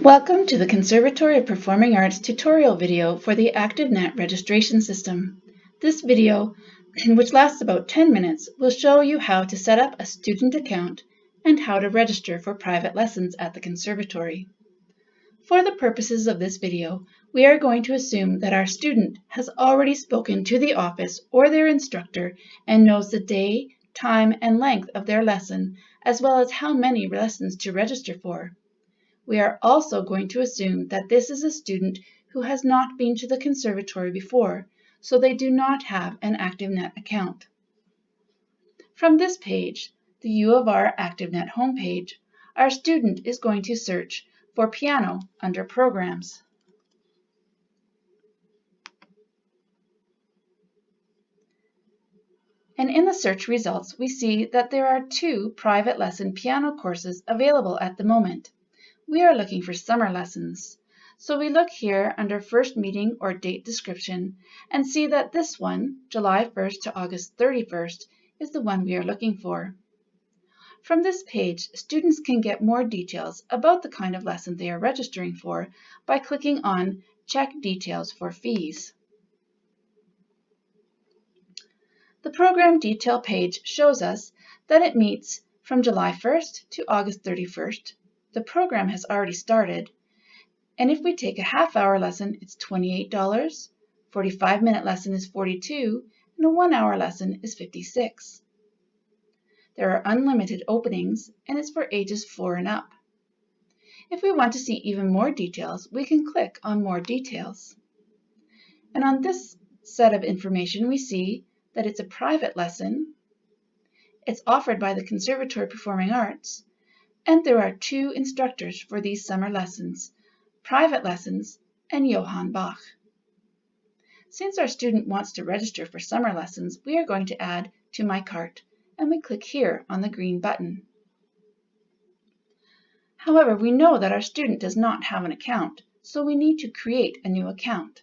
Welcome to the Conservatory of Performing Arts tutorial video for the ActiveNet registration system. This video, which lasts about 10 minutes, will show you how to set up a student account and how to register for private lessons at the conservatory. For the purposes of this video, we are going to assume that our student has already spoken to the office or their instructor and knows the day, time, and length of their lesson, as well as how many lessons to register for. We are also going to assume that this is a student who has not been to the conservatory before, so they do not have an ActiveNet account. From this page, the U of R ActiveNet homepage, our student is going to search for piano under Programs. And in the search results, we see that there are 2 private lesson piano courses available at the moment. We are looking for summer lessons, so we look here under first meeting or date description and see that this one, July 1st to August 31st, is the one we are looking for. From this page, students can get more details about the kind of lesson they are registering for by clicking on Check Details for Fees. The program detail page shows us that it meets from July 1st to August 31st. The program has already started, and if we take a half-hour lesson, it's $28, 45-minute lesson is $42, and a 1-hour lesson is $56. There are unlimited openings, and it's for ages 4 and up. If we want to see even more details, we can click on More Details. And on this set of information, we see that it's a private lesson, it's offered by the Conservatory of Performing Arts, and there are 2 instructors for these summer lessons, private lessons and Johann Bach. Since our student wants to register for summer lessons, we are going to add to my cart, and we click here on the green button. However, we know that our student does not have an account, so we need to create a new account.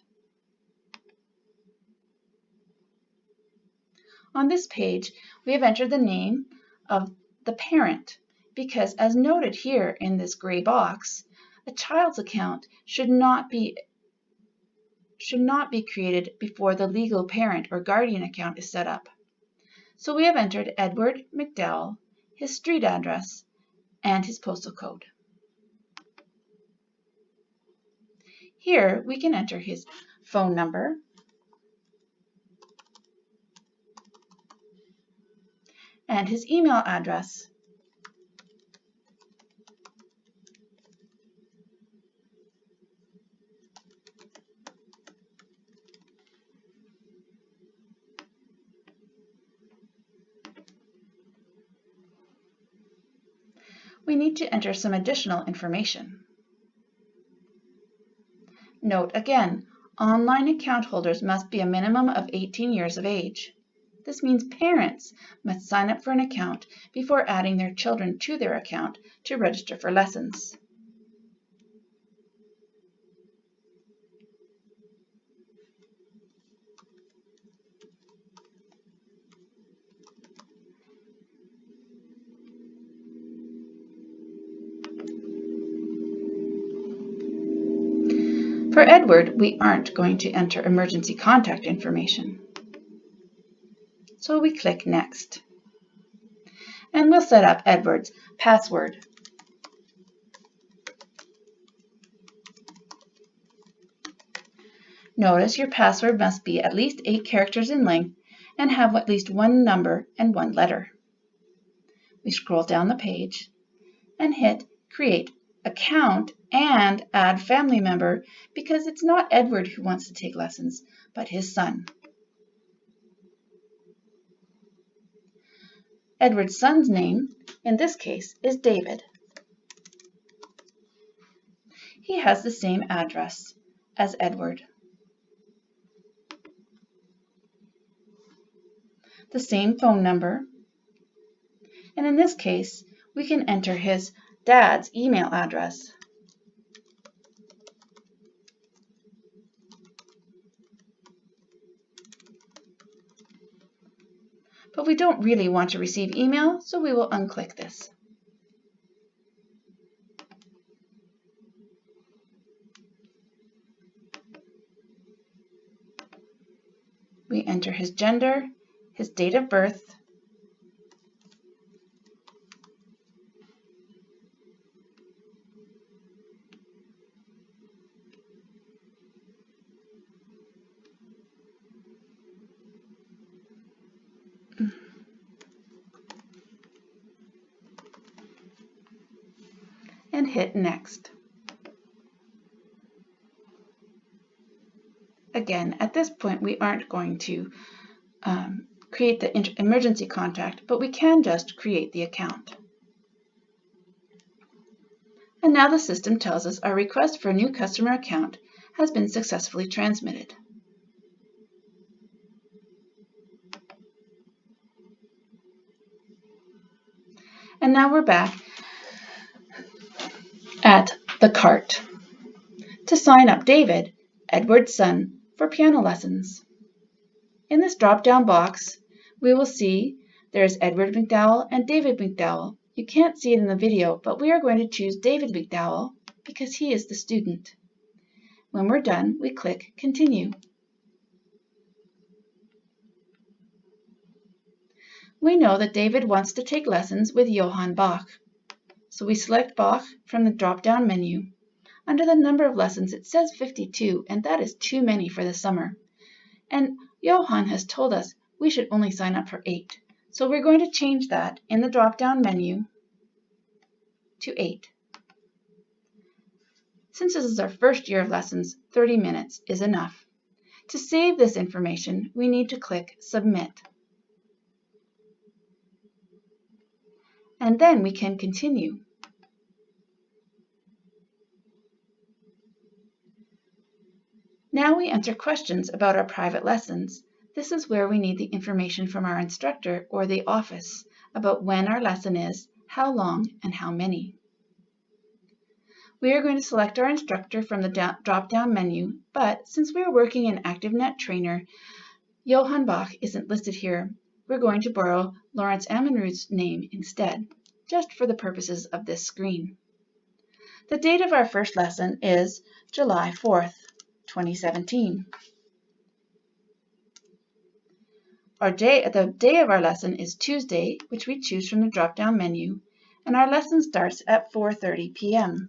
On this page, we have entered the name of the parent, because as noted here in this gray box, a child's account should not be created before the legal parent or guardian account is set up. So we have entered Edward McDowell, his street address, and his postal code. Here we can enter his phone number, and his email address. We need to enter some additional information. Note again, online account holders must be a minimum of 18 years of age. This means parents must sign up for an account before adding their children to their account to register for lessons. For Edward, we aren't going to enter emergency contact information. So we click Next. And we'll set up Edward's password. Notice your password must be at least 8 characters in length and have at least 1 number and 1 letter. We scroll down the page and hit Create Account and Add Family Member because it's not Edward who wants to take lessons, but his son. Edward's son's name, in this case, is David. He has the same address as Edward. The same phone number, and in this case, we can enter his dad's email address. But we don't really want to receive email, so we will unclick this. we enter his gender, his date of birth, and hit Next. Again, at this point, we aren't going to create the emergency contact, but we can just create the account. And now the system tells us our request for a new customer account has been successfully transmitted. And now we're back at the cart to sign up David, Edward's son, for piano lessons. In this drop-down box, we will see there's Edward McDowell and David McDowell. You can't see it in the video, but we are going to choose David McDowell because he is the student. When we're done, we click Continue. We know that David wants to take lessons with Johann Bach. So we select Bach from the drop-down menu. Under the number of lessons, it says 52, and that is too many for the summer. And Johann has told us we should only sign up for 8. So we're going to change that in the drop-down menu to 8. Since this is our first year of lessons, 30 minutes is enough. To save this information, we need to click Submit. And then we can continue. Now we enter questions about our private lessons. This is where we need the information from our instructor or the office about when our lesson is, how long, and how many. We are going to select our instructor from the drop-down menu, but since we are working in ActiveNet Trainer, Johann Bach isn't listed here. We're going to borrow Lawrence Ammenroot's name instead, just for the purposes of this screen. The date of our first lesson is July 4th, 2017. The day of our lesson is Tuesday, which we choose from the drop-down menu, and our lesson starts at 4:30 p.m.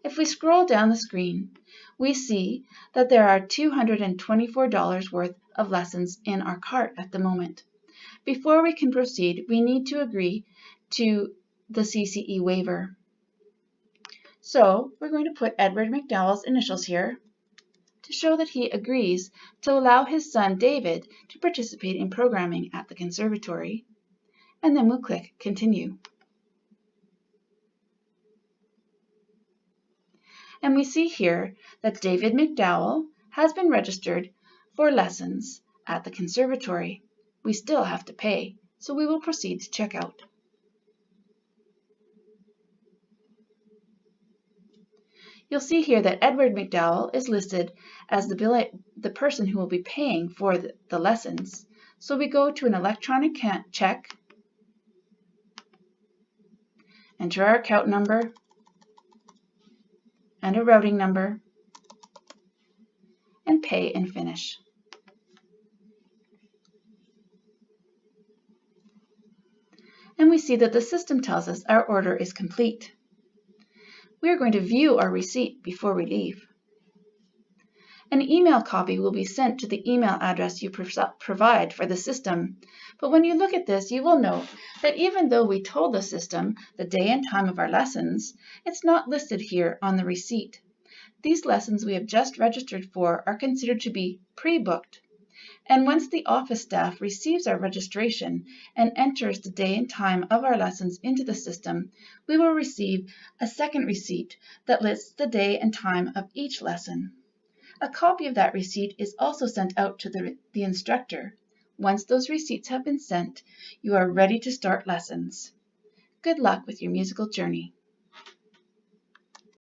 If we scroll down the screen, we see that there are $224 worth of lessons in our cart at the moment. Before we can proceed, we need to agree to the Cce Waiver. So we're going to put Edward McDowell's initials here to show that he agrees to allow his son David to participate in programming at the conservatory, and then we'll click Continue. And we see here that David McDowell has been registered for lessons at the conservatory. We still have to pay, so we will proceed to checkout. You'll see here that Edward McDowell is listed as the person who will be paying for the lessons. So we go to an electronic check, enter our account number and a routing number, and pay and finish. And we see that the system tells us our order is complete. We are going to view our receipt before we leave. An email copy will be sent to the email address you provide for the system. But when you look at this, you will note that even though we told the system the day and time of our lessons, it's not listed here on the receipt. These lessons we have just registered for are considered to be pre-booked. And once the office staff receives our registration and enters the day and time of our lessons into the system, we will receive a second receipt that lists the day and time of each lesson. A copy of that receipt is also sent out to the instructor. Once those receipts have been sent, you are ready to start lessons. Good luck with your musical journey.